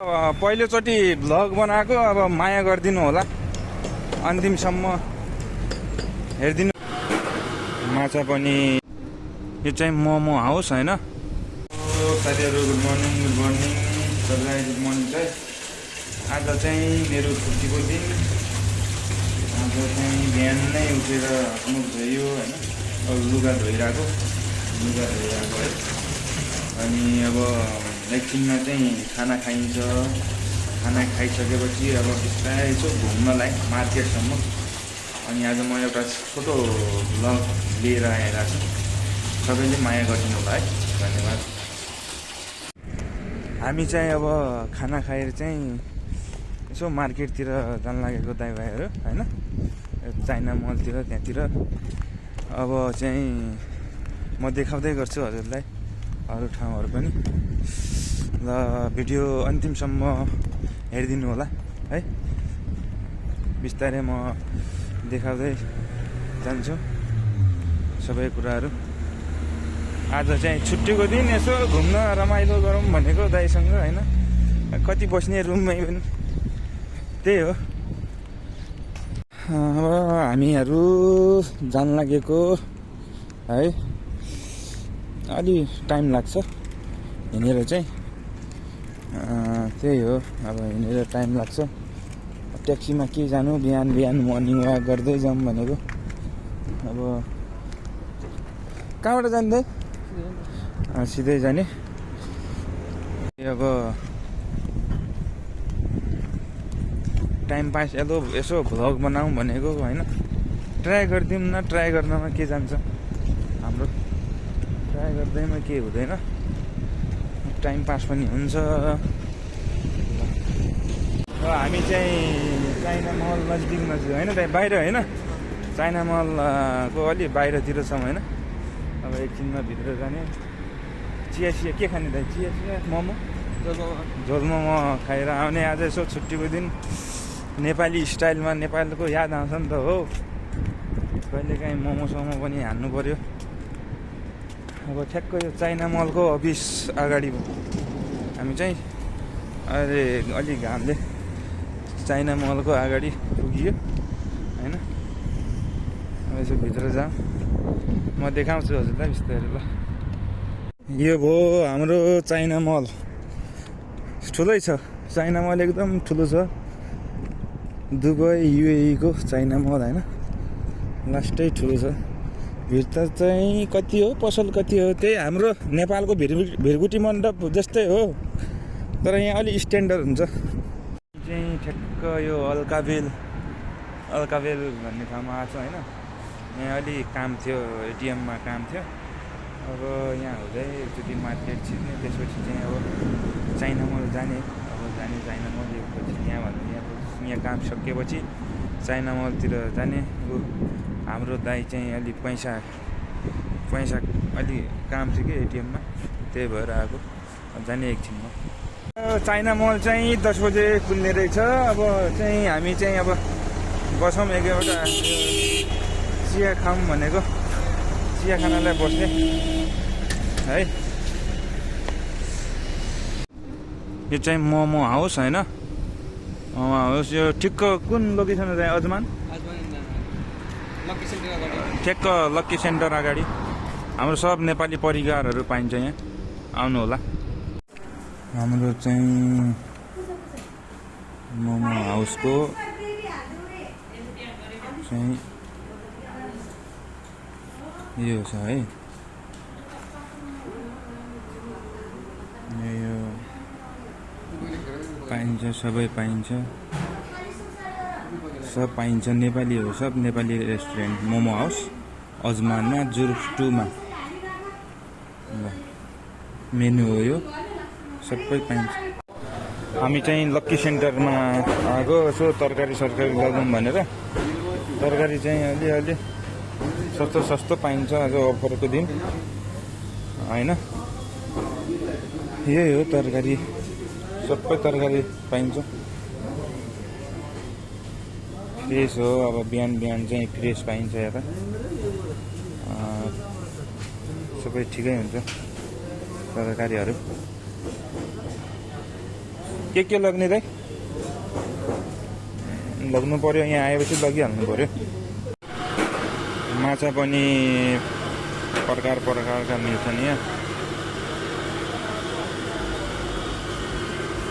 पहिलोचोटि भ्लग बनाएको अब माया गरिदिनु होला, अन्तिमसम्म हेरिदिनु। माछा पनि यो चाहिँ मोमो हाउस होइन। साथीहरू गुड मर्निङ सबैलाई गुड मर्निङ चाहिँ। आज चाहिँ मेरो छुट्टीको दिन। आज चाहिँ बिहान नै उठेर मुख धोयो होइन, अब लुगा धोइरहेको है। अनि अब एकछिनमा चाहिँ खाना खाइन्छ। खाना खाइसकेपछि अब बिस्तारै यसो घुम्नलाई मार्केटसम्म। अनि आज म एउटा छोटो भ्लग लिएर आएको छु। सबैले माया गरिदिनु होला है, धन्यवाद। हामी चाहिँ अब खाना खाएर चाहिँ यसो मार्केटतिर जान लागेको दाइ भाइहरू होइन, चाइना मलतिर त्यहाँतिर। अब चाहिँ म देखाउँदै गर्छु हजुरलाई अरू ठाउँहरू पनि। ल भिडियो अन्तिमसम्म हेरिदिनु होला है। बिस्तारै म देखाउँदै जान्छु सबै कुराहरू। आज चाहिँ छुट्टीको दिन, यसो घुम्न रमाइलो गरौँ भनेको दाइसँग होइन। कति बस्ने रुममै पनि, त्यही हो। अब हामीहरू जान लागेको है। अलि टाइम लाग्छ हिँडेर चाहिँ, त्यही हो। अब हिँडेर टाइम लाग्छ। ट्याक्सीमा के जानु, बिहान मर्निङ वाक गर्दै जाउँ भनेको। अब कहाँबाट जाँदै? सिधै जाने। अब टाइम पास यसो भ्लग बनाऊँ भनेको होइन। ट्राई गरिदिउँ न, ट्राई गर्नमा के जान्छ हाम्रो, ट्राई गर्दैमा के हुँदैन, टाइम पास पनि हुन्छ। हामी चाहिँ चाइना मल नजिक होइन, त्यहाँ बाहिर होइन, चाइना मलको अलि बाहिरतिर छौँ होइन। अब एकछिनमा भित्र जाने। चिया के खाने दाइ? चिया मोमो, झोल मोमो खाएर आउने। आज यसो छुट्टीको दिन नेपाली स्टाइलमा नेपालको याद आउँछ नि त हो। कहिलेकाहीँ मोमोसोमो पनि हान्नु पऱ्यो। अब ठ्याक्क यो चाइना मलको अफिस अगाडि हामी चाहिँ अहिले अलि घामले चाइना मलको अगाडि पुगियो होइन। अब यसो भित्र जाउँ, म देखाउँछु हजुरलाई बिस्तारै। ल यो भयो हाम्रो चाइना मल। ठुलै छ चाइना मल, एकदम ठुलो छ। दुबई युएईको चाइना मल होइन, लास्टै ठुलो छ। भित्र चाहिँ कति हो, पसल कति हो, त्यही हाम्रो नेपालको भिरगुटी मण्डप जस्तै हो, तर यहाँ अलि स्ट्यान्डर्ड हुन्छ। चाहिँ ठ्याक्क यो अल्काबेल भन्ने ठाउँमा आएको छ होइन। यहाँ अलि काम थियो, एटिएममा काम थियो। अब यहाँ हुँदै एकचोटि मार्केट छिर्ने, त्यसपछि चाहिँ अब चाइना मल जाने। अब चाइना मल पछि यहाँ काम सकिएपछि चाइना मलतिर जाने। हाम्रो दाइ चाहिँ अलि पैसा अलि काम थियो कि एटिएममा, त्यही भएर आएको। जाने एकछिनमा। चाइना मल चाहिँ 10 बजे खुल्ने रहेछ। अब चाहिँ हामी चाहिँ अब बसौँ, एउटा चिया खाऊँ भनेको। चिया खानालाई बस्ने है। यो चाहिँ मोमो हाउस होइन, मोमो हाउस। यो ठिक्क कुन लोकेसन चाहिँ? अजमान ठ्याक्क लक्की सेन्टर अगाडि। हाम्रो सब नेपाली परिकारहरू पाइन्छ यहाँ, आउनु होला। हाम्रो चाहिँ मोमो हाउसको चाहिँ यो छ है। यो पाइन्छ, सबै पाइन्छ, सब पाइन्छ। नेपाली हो, सब नेपाली रेस्टुरेन्ट मोमो हाउस अजमानमा, जुर्फ 2 मा। ल मेनु हो यो, सबै पाइन्छ। हामी चाहिँ लक्की सेन्टरमा आएको, यसो तरकारी लगाउँ भनेर। तरकारी चाहिँ अलि सस्तो पाइन्छ आज अफरको दिन होइन। यही हो तरकारी, सबै तरकारी पाइन्छ। फ्रेस हो। अब बिहान चाहिँ फ्रेस पाइन्छ यता, सबै ठिकै हुन्छ तरकारीहरू। के लग्ने दाइ लग्नु पर्यो यहाँ आएपछि लगिहाल्नु पर्यो माछा पनि प्रकारका मिल्छन् यहाँ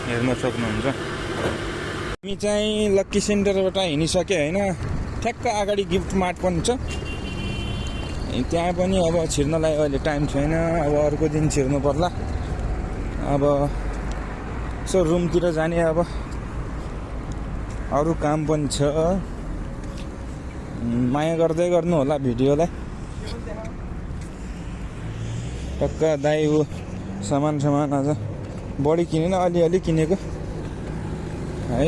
हेर्न सक्नुहुन्छ हामी चाहिँ लक्की सेन्टरबाट हिँडिसक्यो होइन ठ्याक्क अगाडि गिफ्ट मार्ट पनि छ त्यहाँ पनि अब छिर्नलाई अहिले टाइम छैन अब अर्को दिन छिर्नु पर्ला अब यसो रुमतिर जाने अब अरू काम पनि छ माया गर्दै गर्नु होला भिडियोलाई टक्क दाइ ऊ सामान आज बढी किनेन अलिअलि किनेको है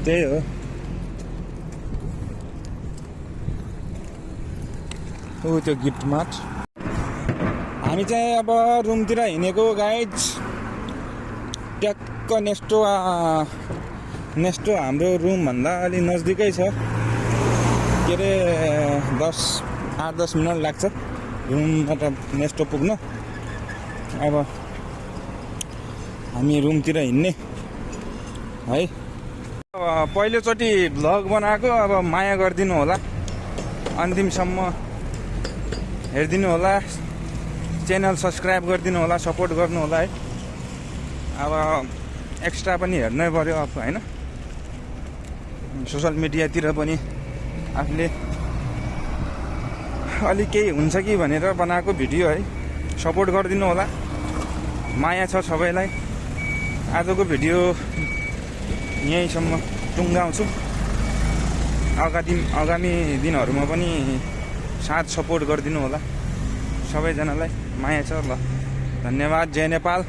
त्यही हो ऊ त्यो गिफ्ट मार्ट हामी चाहिँ अब रुमतिर हिँडेको गाइज ट्याक्क नेक्स्टो हाम्रो रुमभन्दा अलि नजिकै छ के अरे 8-10 मिनट लाग्छ रुमबाट नेक्स्टो पुग्न अब हामी रुमतिर हिँड्ने है पहिलोचोटि भ्लग बनाएको अब माया गरिदिनु होला अन्तिमसम्म हेरिदिनु होला च्यानल सब्सक्राइब गरिदिनु होला सपोर्ट गर्नु होला है अब एक्स्ट्रा पनि हेर्नै पर्यो अब होइन सोसल मिडियातिर पनि आफूले अलि केही हुन्छ कि भनेर बनाएको भिडियो है सपोर्ट गरिदिनु होला माया छ सबैलाई आजको भिडियो यहीँसम्म टुङ्गाउँछु आगामी दिनहरूमा पनि साथ सपोर्ट गरिदिनु होला सबैजनालाई माया छ ल धन्यवाद जय नेपाल